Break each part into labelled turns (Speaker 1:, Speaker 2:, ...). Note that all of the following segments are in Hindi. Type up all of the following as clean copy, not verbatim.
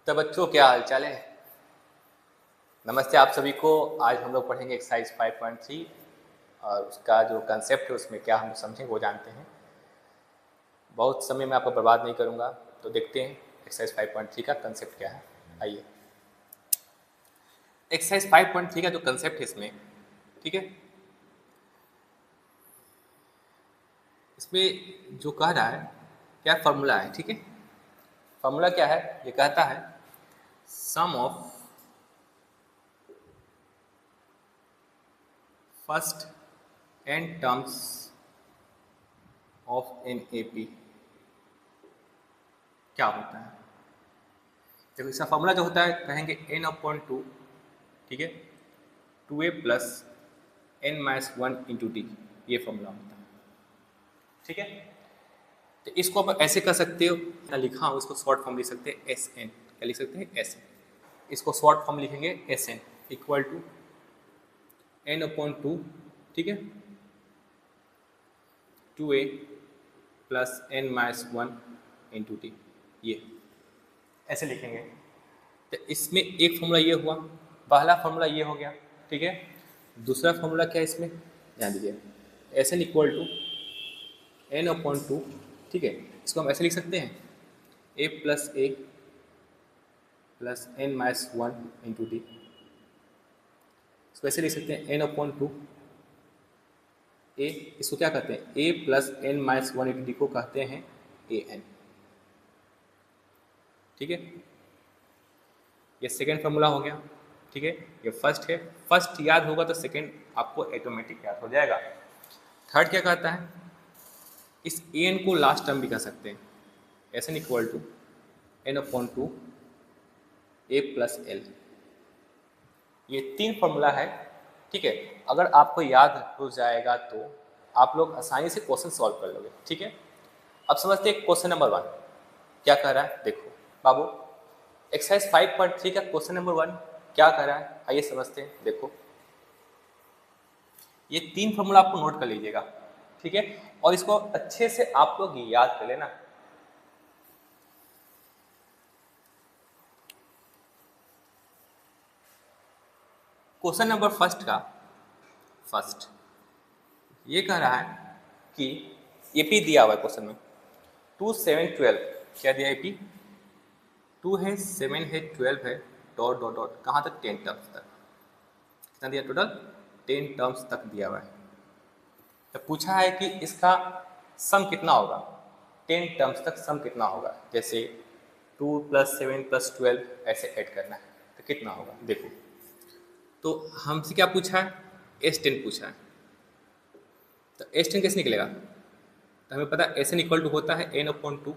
Speaker 1: तो बच्चों क्या हाल चाल है। नमस्ते आप सभी को। आज हम लोग पढ़ेंगे एक्सरसाइज 5.3 और उसका जो कंसेप्ट है उसमें क्या हम समझेंगे वो जानते हैं। बहुत समय मैं आपका बर्बाद नहीं करूँगा, तो देखते हैं एक्सरसाइज 5.3 का कंसेप्ट क्या है। आइए, एक्सरसाइज 5.3 का जो कंसेप्ट है इसमें, ठीक है, इसमें जो कह रहा है क्या फॉर्मूला है, ठीक है। फॉर्मूला क्या है, ये कहता है sum of first n terms of an A P क्या होता है। देखो इसका फॉर्मूला जो होता है कहेंगे n/2, ठीक है, 2a प्लस n-1 × d, ये फॉर्मूला होता है, ठीक है। तो इसको आप ऐसे कर सकते हो, मैं लिखा हूँ इसको शॉर्ट फॉर्म लिख सकते हैं एस एन। क्या लिख सकते हैं, एस एन। इसको शॉर्ट फॉर्म लिखेंगे S N equal to n/2, ठीक है, 2a प्लस n-1 × d, ये ऐसे लिखेंगे। तो इसमें एक फॉर्मूला ये हुआ, पहला फॉर्मूला ये हो गया, ठीक है। दूसरा फॉर्मूला क्या है इसमें, ध्यान दीजिए, S N equal to n/2, ठीक है। इसको हम ऐसे लिख सकते हैं a प्लस n-1 × d। इसको ऐसे लिख सकते हैं n/2 a, इसको क्या कहते हैं, a प्लस n-1 × d को कहते हैं a n, ठीक है। ये सेकेंड फार्मूला हो गया, ठीक है। ये फर्स्ट है, फर्स्ट याद होगा तो सेकेंड आपको ऑटोमेटिक याद हो जाएगा। थर्ड क्या कहता है, इस ए एन को लास्ट टर्म भी कह सकते हैं, S N equal to n/2 a plus L. ये तीन फार्मूला है, ठीक है। अगर आपको याद हो जाएगा तो आप लोग आसानी से क्वेश्चन सॉल्व कर लोगे, ठीक है। अब समझते हैं क्वेश्चन नंबर 1 क्या कह रहा है। देखो बाबू, एक्सरसाइज 5.3 का क्वेश्चन नंबर 1 क्या कह रहा है, आइए समझते हैं। देखो ये तीन फार्मूला आपको नोट कर लीजिएगा, ठीक है, और इसको अच्छे से आप लोग याद कर लेना। क्वेश्चन नंबर फर्स्ट का फर्स्ट ये कह रहा है कि एपी दिया हुआ है क्वेश्चन में 2, 7, 12, क्या दिया एपी, 2 है, 7 है, 12 है, डॉट डॉट डॉट कहाँ तक, 10 टर्म्स तक। कितना दिया, टोटल 10 टर्म्स तक दिया हुआ है। तो पूछा है कि इसका सम कितना होगा, 10 टर्म्स तक सम कितना होगा। जैसे 2 + 7 + 12 ऐसे ऐड करना है तो कितना होगा। देखो तो हमसे क्या पूछा है, S10 पूछा है। तो S10 कैसे निकलेगा, तो हमें पता है SN इक्वल टू होता है n/2,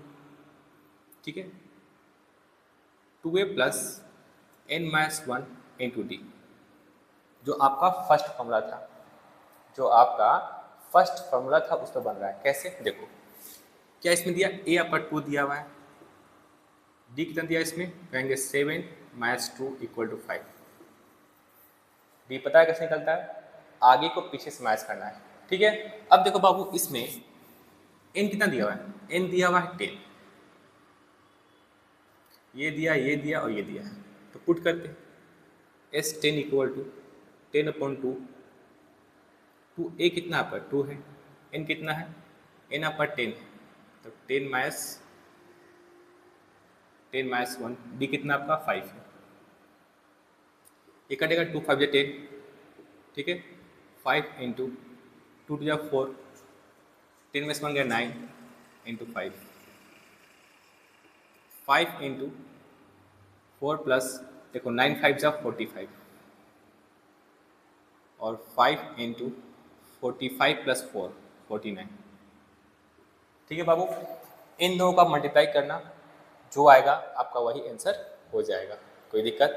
Speaker 1: ठीक है, 2a प्लस n-1 × d, जो आपका फर्स्ट फॉर्मूला था, जो आपका फर्स्ट फॉर्मूला था उस पर बन रहा है। कैसे, देखो क्या इसमें दिया, a/2 दिया हुआ है, d कितना दिया इसमें, कहेंगे 7 - 2 = 5। d पता है कैसे निकलता है, आगे को पीछे से मैच करना है, ठीक है। अब देखो बाबू, इसमें n कितना दिया हुआ है, n दिया हुआ है 10, ये दिया और ये दिया है, तो पुट करते S10 इक्वल टू 10/2, 2a कितना पर 2 है, n कितना है, n/10 है, तो 10 - 1, d कितना आपका 5 है, ये कटेगा 2 × 5 = 10, ठीक है। 5 × 2 × 4, 10 में से 1 गया 9 × 5, 5 × 4 प्लस, देखो 9 × 5 = 45, और 5 × 45 + 4 49, ठीक है बाबू। इन दोनों का मल्टीप्लाई करना, जो आएगा आपका वही आंसर हो जाएगा, कोई दिक्कत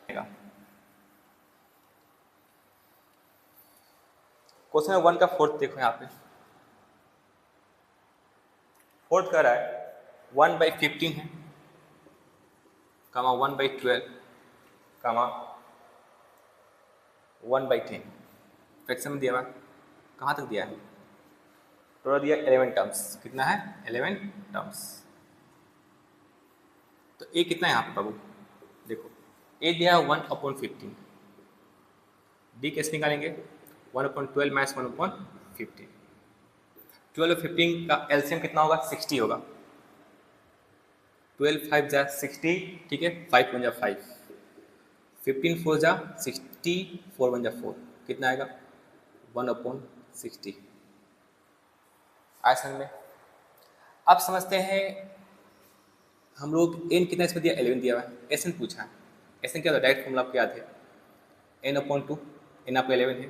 Speaker 1: नहीं। क्वेश्चन नंबर 1 का फोर्थ देखो, यहाँ पे फोर्थ कह रहा है 1/15 है, कमा 1/12, कमा 1/10 फ्रैक्शन में दिया हुआ, कहाँ तक दिया है, टोटल दिया 11 टर्म्स, कितना है 11 टर्म्स। तो ए कितना है यहाँ पे बाबू, देखो ए दिया है 1/15, डी कैसे निकालेंगे, 1/12 माइनस 1/15, 12 और 15 का एलसीएम कितना होगा, 60 होगा, 12 5 जा 60, ठीक है, 5 1 जा 5, 15 4 जा 60, 4 1 जा 4, कितना आएगा 1/60। आया समझ में। अब समझते हैं हम लोग एन कितना इसमें दिया, 11 दिया हुआ है, एस एन पूछा है, एस एन क्या था, डायरेक्ट फॉर्मूला आपको याद है, n/2, एन आपका 11 है,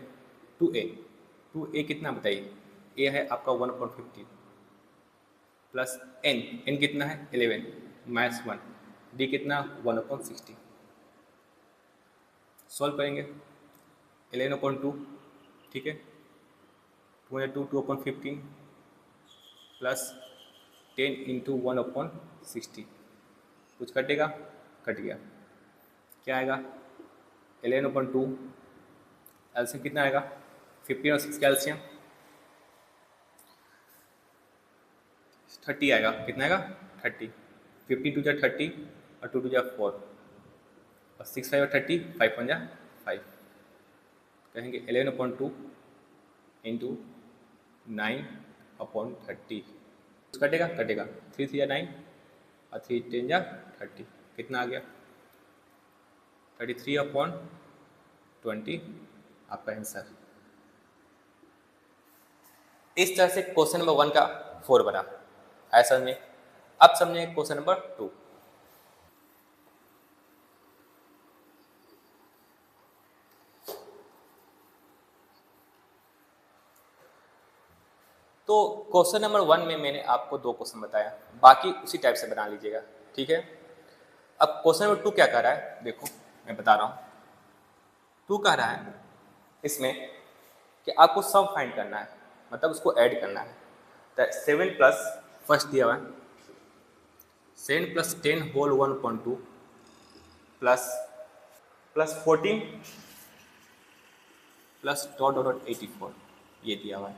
Speaker 1: 2a कितना बताइए, ए है आपका 1/15 प्लस एन कितना है 11 माइनस 1, डी कितना 1/60। सॉल्व करेंगे 11/2, ठीक है, 2 2/15 प्लस 10 इंटू 1/60, कुछ कटेगा, कट गया, क्या आएगा 11/2, एल्सियम कितना आएगा 15 और 6 का एल्सियम 30 आएगा, कितना आएगा 30, 15 2 जा 30 और 2 2 जा 4 और 6 5 और 30, 5 1 जा 5, कहेंगे 11/2 इंटू 9/30, कुछ कटेगा, कटेगा, 3 3 जा 9 और 3 10 जा 30, कितना आ गया 33/20 आपका आंसर। इस तरह से क्वेश्चन नंबर 1 का 4 बना, आया समझ में। अब समझे क्वेश्चन नंबर 2। तो क्वेश्चन नंबर 1 में मैंने आपको 2 क्वेश्चन बताया, बाकी उसी टाइप से बना लीजिएगा, ठीक है। अब क्वेश्चन नंबर 2 क्या कह रहा है, देखो मैं बता रहा हूँ। 2 कह रहा है इसमें कि आपको सम फाइंड करना है, मतलब उसको ऐड करना है। तो 7 प्लस फर्स्ट दिया हुआ है 7 plus 10 whole 1/2 plus 14 plus dot dot 84, ये दिया हुआ है,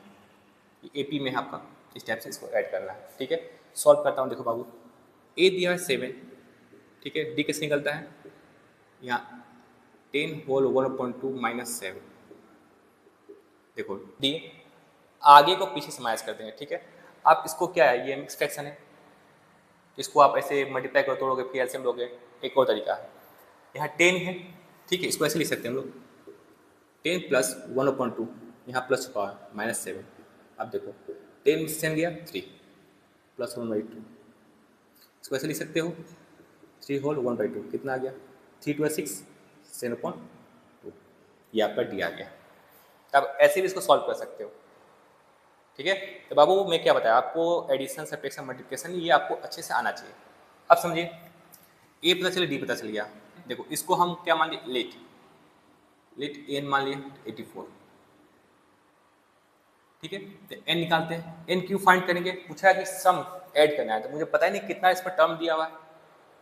Speaker 1: एपी में आपका इस टाइप से इसको ऐड करना है, ठीक है। सॉल्व करता हूँ, देखो बाबू ए दिया है 7, ठीक है, डी कैसे निकलता है, यहाँ 10 होल 1/2 माइनस 7, देखो डी आगे को पीछे से माइनस कर देंगे, ठीक है। आप इसको क्या है, ये मिक्स फ्रैक्शन है, इसको आप ऐसे मल्टीप्लाई कर तोड़ोगे फिर एलसीएम लोगे, एक और तरीका है। यहाँ 10 है, ठीक है, इसको ऐसे लिख सकते हैं हम लोग 10 प्लस 1/2, यहाँ प्लस छुपा है -7, अब देखो 10 में 7 गया 3 प्लस 1/2, इसको ऐसे लिख सकते हो 3 होल 1/2, कितना आ गया 3 2 6, 7/2, ये आपका डी आ गया। अब ऐसे भी इसको सॉल्व कर सकते हो, ठीक है। तो बाबू मैं क्या बताया आपको, एडिशन सब्ट्रैक्शन मल्टीप्लिकेशन ये आपको अच्छे से आना चाहिए। अब समझिए ए पता चले डी पता चल गया, देखो इसको हम क्या मान लिए, लेट एन मान लिए 84, ठीक है। तो एन निकालते हैं, एन क्यों फाइंड करेंगे, पूछा है कि सम ऐड करना है, तो मुझे पता ही नहीं कितना इस पर टर्म दिया हुआ है,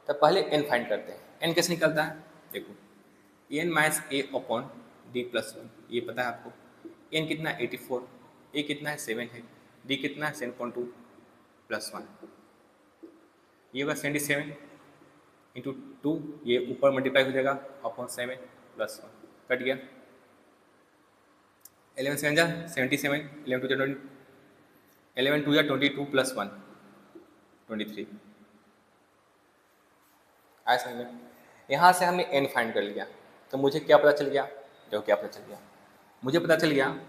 Speaker 1: तो पहले एन फाइंड करते हैं। एन कैसे निकलता है, देखो एन माइनस ए अपॉन डी प्लस 1, ये पता है आपको। एन कितना है 84, ए कितना है 7 है, डी कितना है 7.2 प्लस 1, ये होगा 77 इंटू 2, ये ऊपर मल्टीप्लाई हो जाएगा अपॉन 7 प्लस 1, कट गया 11 7 जा 77, 11 2 जा 20, 11 2 जा 22 प्लस 1 23, आया समझ में। यहाँ से हमने एन फाइंड कर लिया, तो मुझे क्या पता चल गया, देखो क्या पता चल गया, मुझे पता चल गया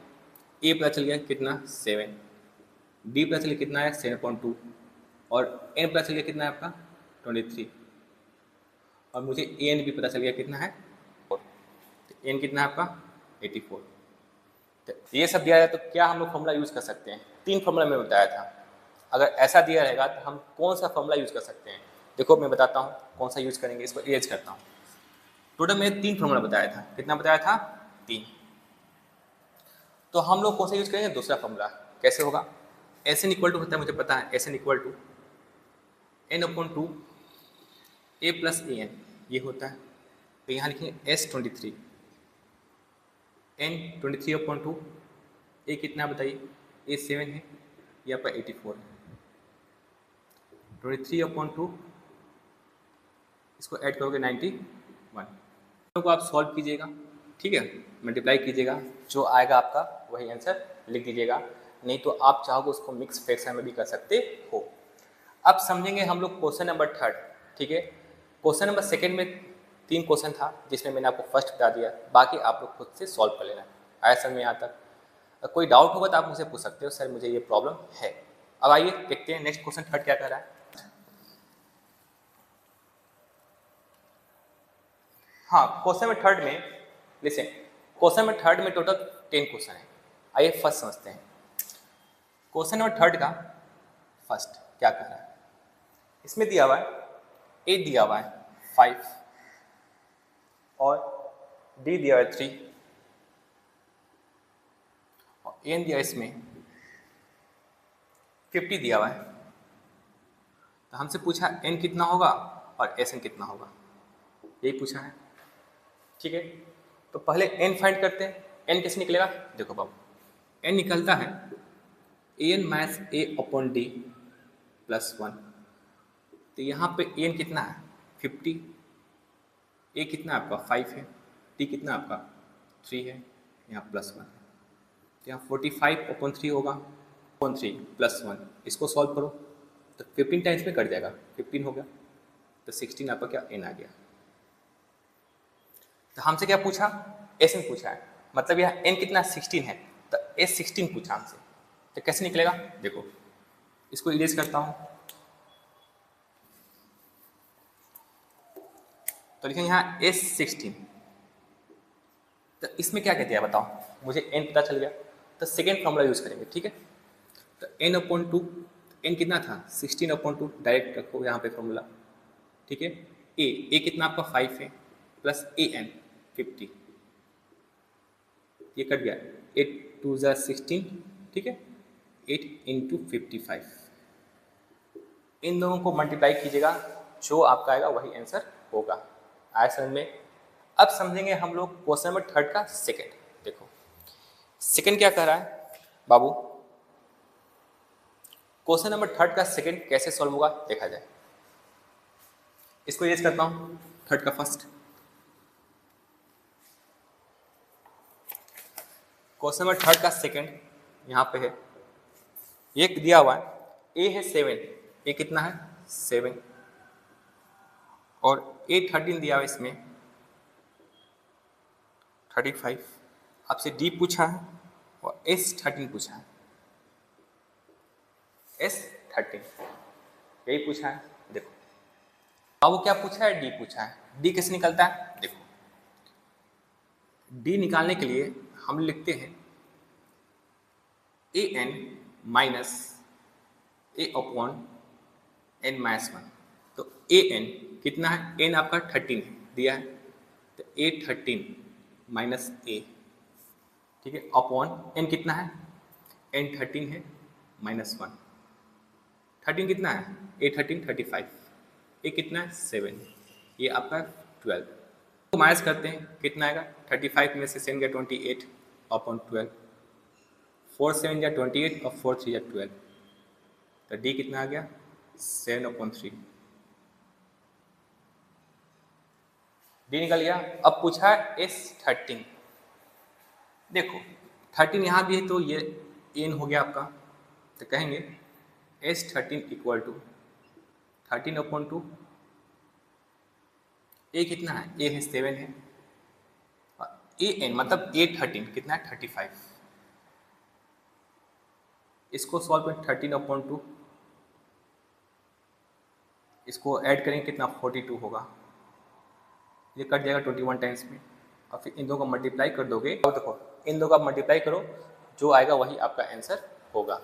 Speaker 1: ए पता चल गया कितना 7, डी पता चल गया कितना है 7.2 और एन पता चल गया कितना है आपका 23, और मुझे एन भी पता चल गया कितना है 4, तो एन कितना है आपका 84। तो ये सब दिया जाए तो क्या हम लोग फॉर्मूला यूज़ कर सकते हैं, 3 फॉर्मूला मैंने बताया था। अगर ऐसा दिया रहेगा तो हम कौन सा फॉर्मूला यूज़ कर सकते हैं, देखो मैं बताता हूँ कौन सा यूज़ करेंगे, इसको इरेज करता हूँ। टोटल मैंने 3 फॉर्मूला बताया था, कितना बताया था 3, तो हम लोग कौन सा यूज़ करेंगे, दूसरा फॉर्मूला। कैसे होगा, एस एन इक्वल टू होता है, मुझे पता है S N equal to n/2 a plus a n, ये होता है। तो यहाँ लिखेंगे S23 n 23/2, ए कितना बताइए, ए 7 है, ये आपका 84 है, 23/2 इसको ऐड करोगे 91 को आप सॉल्व कीजिएगा, ठीक है, मल्टीप्लाई कीजिएगा, जो आएगा आपका वही आंसर लिख दीजिएगा। नहीं तो आप चाहोगे उसको मिक्स फ्रैक्शन में भी कर सकते हो। अब समझेंगे हम लोग क्वेश्चन नंबर 3, ठीक है। क्वेश्चन नंबर 2 में 3 क्वेश्चन था जिसमें मैंने आपको फर्स्ट बता दिया, बाकी आप लोग खुद से सॉल्व कर लेना। आया समझ में यहाँ तक? कोई डाउट होगा तो आप मुझे पूछ सकते हो, सर मुझे ये प्रॉब्लम है। अब आइए देखते हैं नेक्स्ट क्वेश्चन 3 क्या कर रहा है। हाँ, क्वेश्चन में 3 में लिसन, क्वेश्चन में 3 में टोटल 10 क्वेश्चन है। आइए फर्स्ट समझते हैं। क्वेश्चन नंबर 3 का फर्स्ट क्या कर रहा है। इसमें दिया हुआ है ए दिया हुआ है 5 और डी दिया हुआ है 3 और एन दिया इसमें 50 दिया हुआ है। तो हमसे पूछा एन कितना होगा और एस एन कितना होगा, यही पूछा है, ठीक है। तो पहले एन फाइंड करते हैं। एन कैसे निकलेगा, देखो बाबू, एन निकलता है एन माइनस ए अपॉन डी प्लस 1। तो यहाँ पे एन कितना है 50, ए कितना आपका 5 है, डी कितना आपका 3 है, यहाँ प्लस 1 है। तो यहाँ 45 अपॉन 3 होगा, अपॉन 3 प्लस 1, इसको सॉल्व करो तो 15 टाइम्स में कट जाएगा, 15 हो गया। तो 16 आपका क्या एन आ गया। तो हमसे क्या पूछा, एस एन पूछा है, मतलब यहाँ एन कितना 16 है, तो एस 16 पूछा हमसे। तो कैसे निकलेगा, देखो इसको इरेज करता हूँ। तो लिखेंगे यहाँ एस 16। तो इसमें क्या कहते हैं बताओ, मुझे एन पता चल गया, तो सेकेंड फॉर्मूला यूज करेंगे, ठीक है। तो एन अपॉन 2, एन कितना था 16 अपॉन 2, डायरेक्ट रखो यहाँ पे फॉर्मूला, ठीक है। ए कितना आपका 5 है प्लस ए एन 50, ये कट गया, 8 2 ज़ा 16, ठीक है, 8 इंटू 55। इन दोनों को मल्टीप्लाई कीजिएगा, जो आपका आएगा वही आंसर होगा। आया समझ में। अब समझेंगे हम लोग क्वेश्चन नंबर 3 का सेकंड। देखो सेकंड क्या कह रहा है बाबू, क्वेश्चन नंबर 3 का सेकंड कैसे सॉल्व होगा देखा जाए। इसको यूज करता हूं 3 का फर्स्ट। क्वेश्चन नंबर 3 का सेकंड यहाँ पे है, एक दिया हुआ है ए है 7, ए कितना है 7 और ए 13 दिया हुआ इसमें 35। आपसे डी पूछा है और एस 13 पूछा है, एस 13 यही पूछा है। देखो अब वो क्या पूछा है, डी पूछा है। डी कैसे निकलता है, देखो डी निकालने के लिए हम लिखते हैं A N minus A upon N minus 1। तो ए एन कितना है, एन आपका 13 दिया है, तो ए 13 माइनस ए, ठीक है, अपॉन एन कितना है, एन 13 है माइनस 1। 13 कितना है, ए 13 35, ए कितना है 7, ये आपका 12। तो माइनस करते हैं कितना आएगा, 35 में से 7 गया 28 अपॉन 12, 4 7 या 28 और 4 3 या 12। तो डी कितना आ गया 7 अपॉन 3, डी निकल गया। अब पूछा है एस 13। देखो 13 यहाँ भी है तो ये एन हो गया आपका, तो कहेंगे एस 13 इक्वल टू 13 अपॉन 2, ए कितना है, ए है 7 है, और ए एन मतलब ए 13 कितना है 35। इसको सॉल्व करें 13 अपॉन 2, इसको ऐड करेंगे कितना 42 होगा, ये कट जाएगा 21 टाइम्स में, और फिर इन दोनों को मल्टीप्लाई कर दोगे। और देखो इन दोनों का मल्टीप्लाई करो, जो आएगा वही आपका आंसर होगा।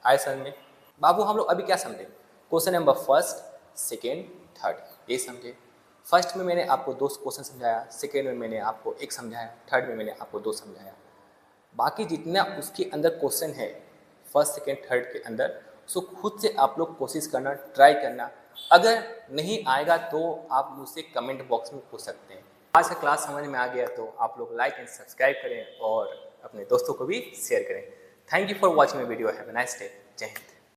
Speaker 1: आए समझ में बाबू। हम लोग अभी क्या समझे, question number first second third ये समझे। फर्स्ट में मैंने आपको 2 क्वेश्चन समझाया, सेकेंड में मैंने आपको 1 समझाया, थर्ड में मैंने आपको 2 समझाया। बाकी जितना उसके अंदर क्वेश्चन है फर्स्ट सेकेंड थर्ड के अंदर, उसको खुद से आप लोग कोशिश करना, ट्राई करना। अगर नहीं आएगा तो आप मुझसे कमेंट बॉक्स में पूछ सकते हैं। आज का क्लास समझ में आ गया तो आप लोग लाइक एंड सब्सक्राइब करें और अपने दोस्तों को भी शेयर करें। Thank you for watching my video. Have a nice day. जय हिंद।